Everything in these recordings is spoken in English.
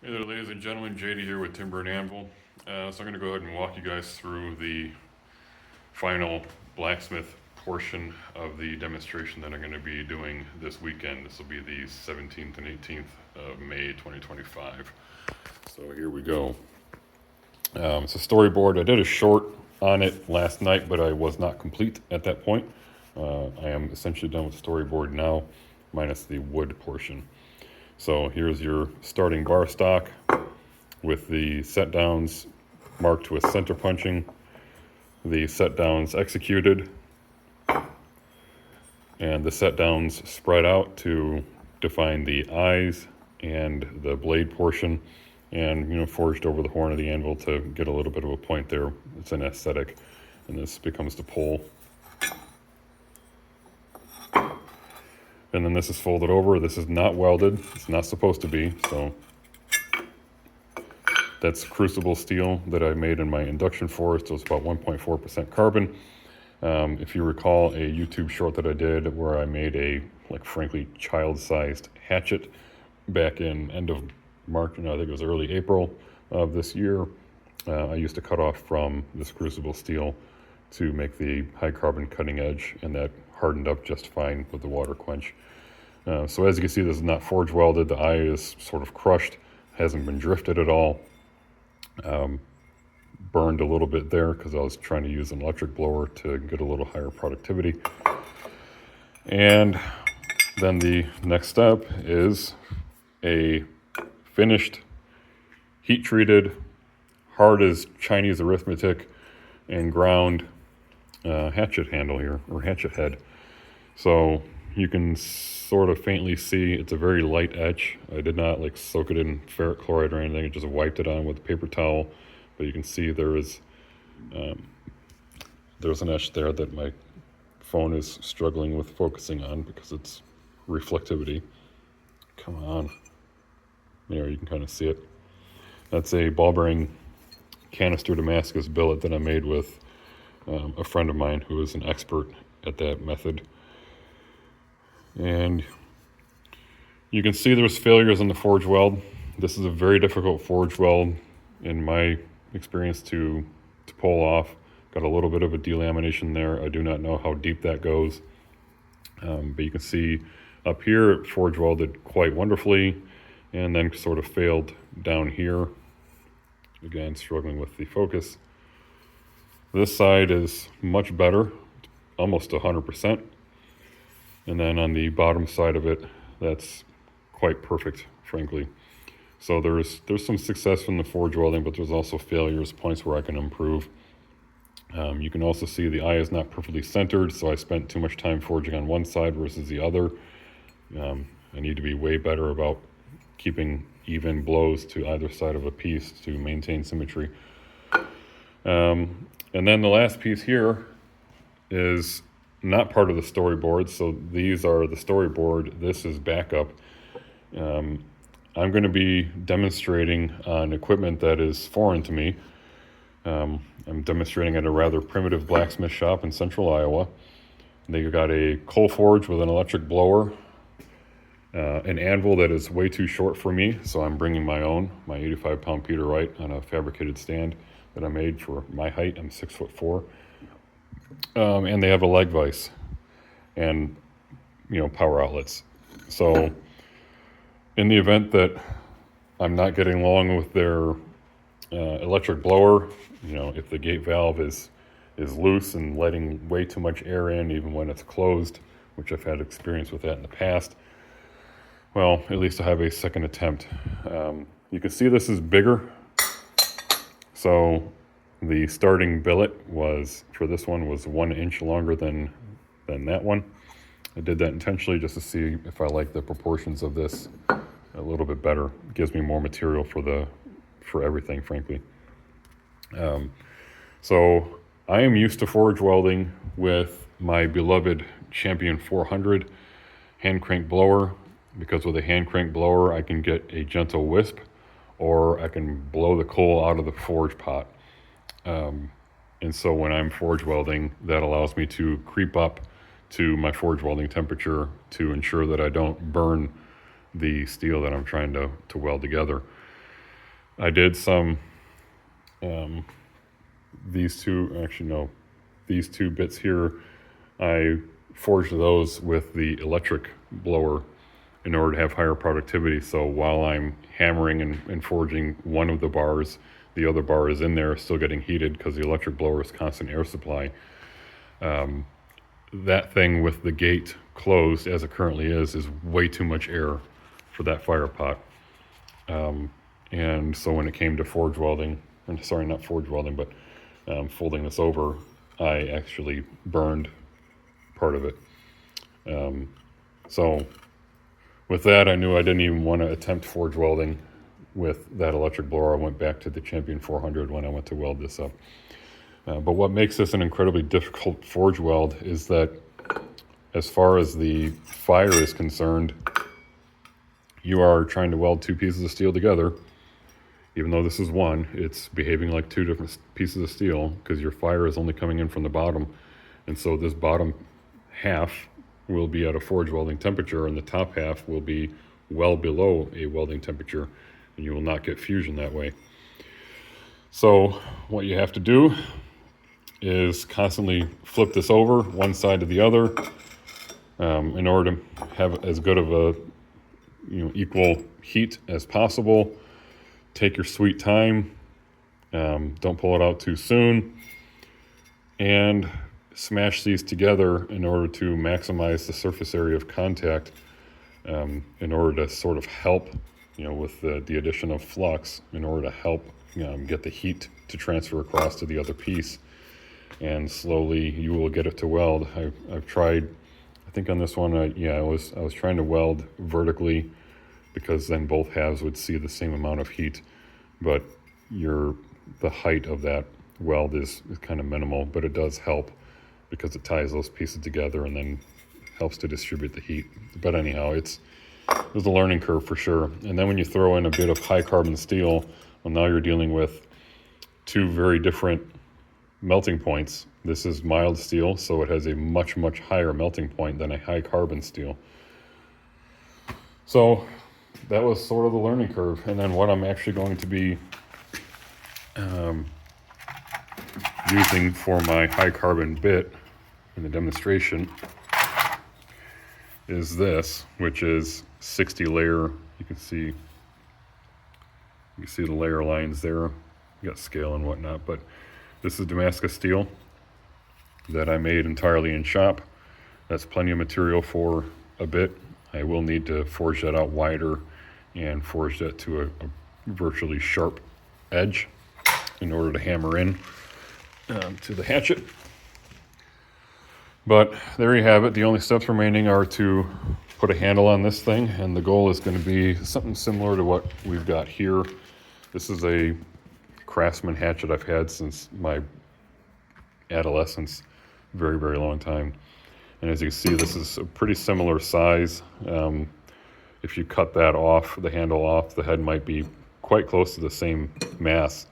Hey there, ladies and gentlemen. JD here with Timber and Anvil. So I'm going to go ahead and walk you guys through the final blacksmith portion of the demonstration that I'm going to be doing this weekend. This will be the 17th and 18th of May 2025. So here we go. It's a storyboard. I did a short on it last night, but I was not complete at that point. I am essentially done with the storyboard now, minus the wood portion. So here's your starting bar stock with the set downs marked with center punching, the set downs executed, and the set downs spread out to define the eyes and the blade portion, and forged over the horn of the anvil to get a little bit of a point there. It's an aesthetic, and this becomes the pole. And then this is folded over. This is not welded. It's not supposed to be. So that's crucible steel that I made in my induction forge. So it's about 1.4% carbon. If you recall a YouTube short that I did where I made a, frankly, child-sized hatchet back in end of March, I think it was early April of this year. I used to cut off from this crucible steel to make the high carbon cutting edge, and that hardened up just fine with the water quench. So as you can see, this is not forge welded. The eye is sort of crushed, hasn't been drifted at all. Burned a little bit there because I was trying to use an electric blower to get a little higher productivity. And then the next step is a finished, heat-treated, hard as Chinese arithmetic, and ground hatchet handle here, or hatchet head. So you can sort of faintly see it's a very light etch. I did not soak it in ferric chloride or anything. I just wiped it on with a paper towel. But you can see there's an etch there that my phone is struggling with focusing on because it's reflectivity. Come on. There, you can kind of see it. That's a ball bearing canister Damascus billet that I made with a friend of mine who is an expert at that method. And you can see there's failures in the forge weld. This is a very difficult forge weld in my experience to pull off. Got a little bit of a delamination there. I do not know how deep that goes. But you can see up here it forge welded quite wonderfully, and then sort of failed down here. Again, struggling with the focus. This side is much better, almost 100%. And then on the bottom side of it, that's quite perfect, frankly. So there's some success from the forge welding, but there's also failures, points where I can improve. You can also see the eye is not perfectly centered, so I spent too much time forging on one side versus the other. I need to be way better about keeping even blows to either side of a piece to maintain symmetry. And then the last piece here is not part of the storyboard, so these are the storyboard. This is backup. I'm going to be demonstrating on equipment that is foreign to me. I'm demonstrating at a rather primitive blacksmith shop in central Iowa. They got a coal forge with an electric blower, an anvil that is way too short for me, so I'm bringing my own, my 85-pound Peter Wright on a fabricated stand that I made for my height. I'm 6'4". And they have a leg vise and power outlets. So in the event that I'm not getting along with their electric blower, if the gate valve is loose and letting way too much air in even when it's closed, which I've had experience with that in the past, well, at least I have a second attempt. You can see this is bigger. So the starting billet for this one was 1 inch longer than that one. I did that intentionally just to see if I like the proportions of this a little bit better. It gives me more material for everything, frankly. So I am used to forge welding with my beloved Champion 400 hand crank blower, because with a hand crank blower I can get a gentle wisp, or I can blow the coal out of the forge pot. And so when I'm forge welding, that allows me to creep up to my forge welding temperature to ensure that I don't burn the steel that I'm trying to weld together. I did some, these two, actually no, these two bits here, I forged those with the electric blower in order to have higher productivity. So while I'm hammering and forging one of the bars, the other bar is in there still getting heated because the electric blower is constant air supply. That thing with the gate closed as it currently is way too much air for that fire pot. And so when it came to forge welding, and sorry, not forge welding, but folding this over, I actually burned part of it. So with that, I knew I didn't even want to attempt forge welding with that electric blower. I went back to the Champion 400 when I went to weld this up. But what makes this an incredibly difficult forge weld is that as far as the fire is concerned, you are trying to weld two pieces of steel together. Even though this is one, it's behaving like two different pieces of steel because your fire is only coming in from the bottom. And so this bottom half will be at a forge welding temperature and the top half will be well below a welding temperature, and you will not get fusion that way. So what you have to do is constantly flip this over one side to the other in order to have as good of a equal heat as possible. Take your sweet time. Don't pull it out too soon. And smash these together in order to maximize the surface area of contact in order to sort of help, with the addition of flux, in order to help get the heat to transfer across to the other piece. And slowly you will get it to weld. I've tried, I think on this one, I was trying to weld vertically because then both halves would see the same amount of heat, but the height of that weld is kind of minimal, but it does help because it ties those pieces together and then helps to distribute the heat. But anyhow, there's a learning curve for sure. And then when you throw in a bit of high carbon steel, well, now you're dealing with two very different melting points. This is mild steel, so it has a much, much higher melting point than a high carbon steel. So that was sort of the learning curve. And then what I'm actually going to be using for my high carbon bit in the demonstration is this, which is 60 layer. You can see the layer lines there. You got scale and whatnot, but this is Damascus steel that I made entirely in shop. That's plenty of material for a bit. I will need to forge that out wider and forge that to a virtually sharp edge in order to hammer in to the hatchet. But there you have it. The only steps remaining are to put a handle on this thing, and the goal is going to be something similar to what we've got here. This is a Craftsman hatchet I've had since my adolescence, very, very long time. And as you can see, this is a pretty similar size. If you cut that off, the handle off, the head might be quite close to the same mass.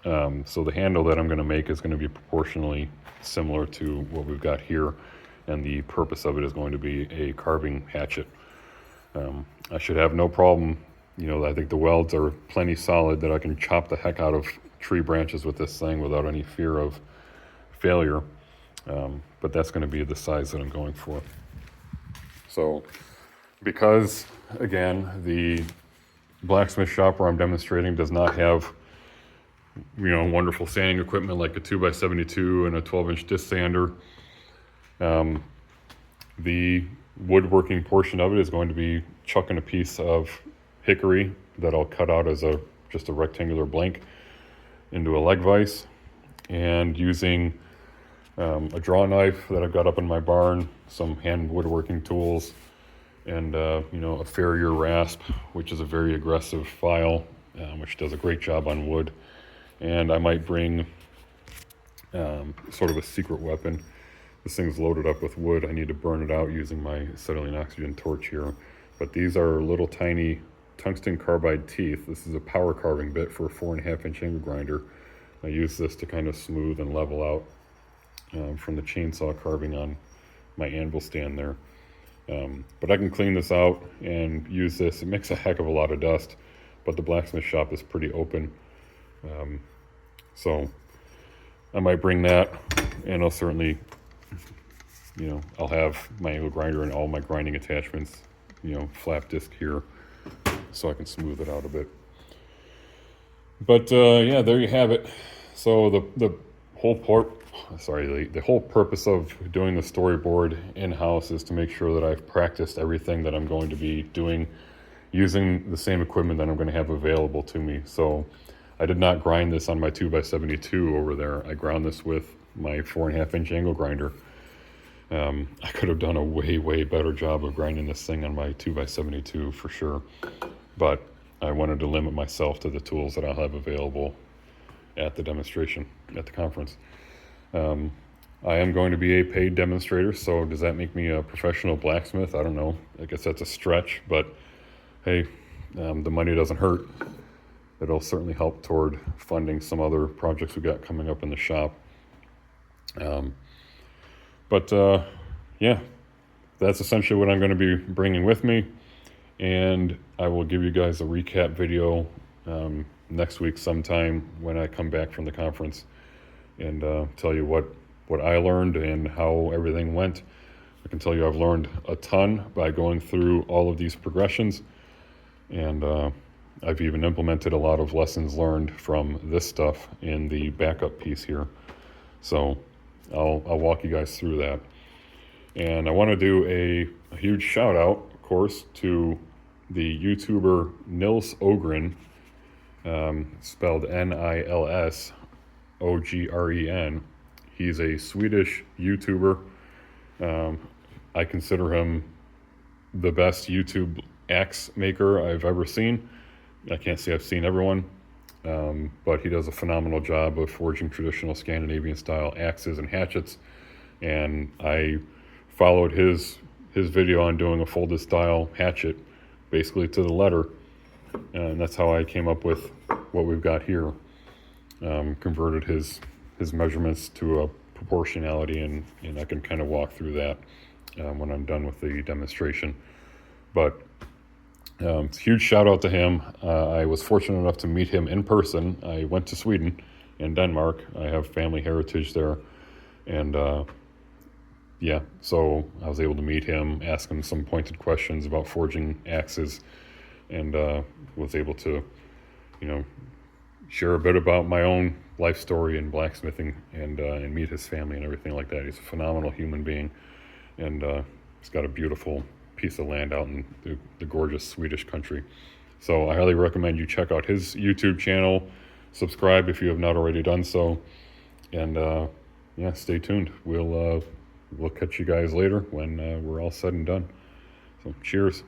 So the handle that I'm going to make is going to be proportionally similar to what we've got here, and the purpose of it is going to be a carving hatchet. I should have no problem. I think the welds are plenty solid that I can chop the heck out of tree branches with this thing without any fear of failure. But that's going to be the size that I'm going for. So because, again, the blacksmith shop where I'm demonstrating does not have wonderful sanding equipment like a 2x72 and a 12-inch disc sander, the woodworking portion of it is going to be chucking a piece of hickory that I'll cut out as just a rectangular blank into a leg vise, and using a draw knife that I've got up in my barn, some hand woodworking tools, and a Farrier rasp, which is a very aggressive file, which does a great job on wood. And I might bring sort of a secret weapon. This thing's loaded up with wood. I need to burn it out using my acetylene oxygen torch here. But these are little tiny tungsten carbide teeth. This is a power carving bit for a 4.5-inch angle grinder. I use this to kind of smooth and level out from the chainsaw carving on my anvil stand there. But I can clean this out and use this. It makes a heck of a lot of dust, but the blacksmith shop is pretty open. So I might bring that, and I'll certainly, I'll have my angle grinder and all my grinding attachments, flap disc here, so I can smooth it out a bit. But yeah, there you have it. So the whole the whole purpose of doing the storyboard in-house is to make sure that I've practiced everything that I'm going to be doing using the same equipment that I'm going to have available to me. So I did not grind this on my 2x72 over there. I ground this with my 4.5-inch angle grinder. I could have done a way better job of grinding this thing on my 2x72 for sure, but I wanted to limit myself to the tools that I'll have available at the demonstration, at the conference. I am going to be a paid demonstrator, so does that make me a professional blacksmith? I don't know. I guess that's a stretch, but hey, the money doesn't hurt. It'll certainly help toward funding some other projects we got coming up in the shop. Yeah, that's essentially what I'm going to be bringing with me, and I will give you guys a recap video next week sometime when I come back from the conference, and tell you what I learned and how everything went. I can tell you I've learned a ton by going through all of these progressions, and I've even implemented a lot of lessons learned from this stuff in the backup piece here. So I'll walk you guys through that. And I want to do a huge shout out, of course, to the YouTuber Nils Ogren, spelled Nils Ogren. He's a Swedish YouTuber. I consider him the best YouTube axe maker I've ever seen. I can't say I've seen everyone, but he does a phenomenal job of forging traditional Scandinavian style axes and hatchets. And I followed his video on doing a folded style hatchet, basically to the letter. And that's how I came up with what we've got here. Converted his measurements to a proportionality, and I can kind of walk through that when I'm done with the demonstration. But huge shout out to him. I was fortunate enough to meet him in person. I went to Sweden and Denmark. I have family heritage there, and yeah, so I was able to meet him, ask him some pointed questions about forging axes, and was able to, share a bit about my own life story in blacksmithing, and meet his family and everything like that. He's a phenomenal human being, and he's got a beautiful piece of land out in the gorgeous Swedish country. So I highly recommend you check out his YouTube channel, subscribe if you have not already done so, and yeah, stay tuned. We'll catch you guys later when we're all said and done. So cheers.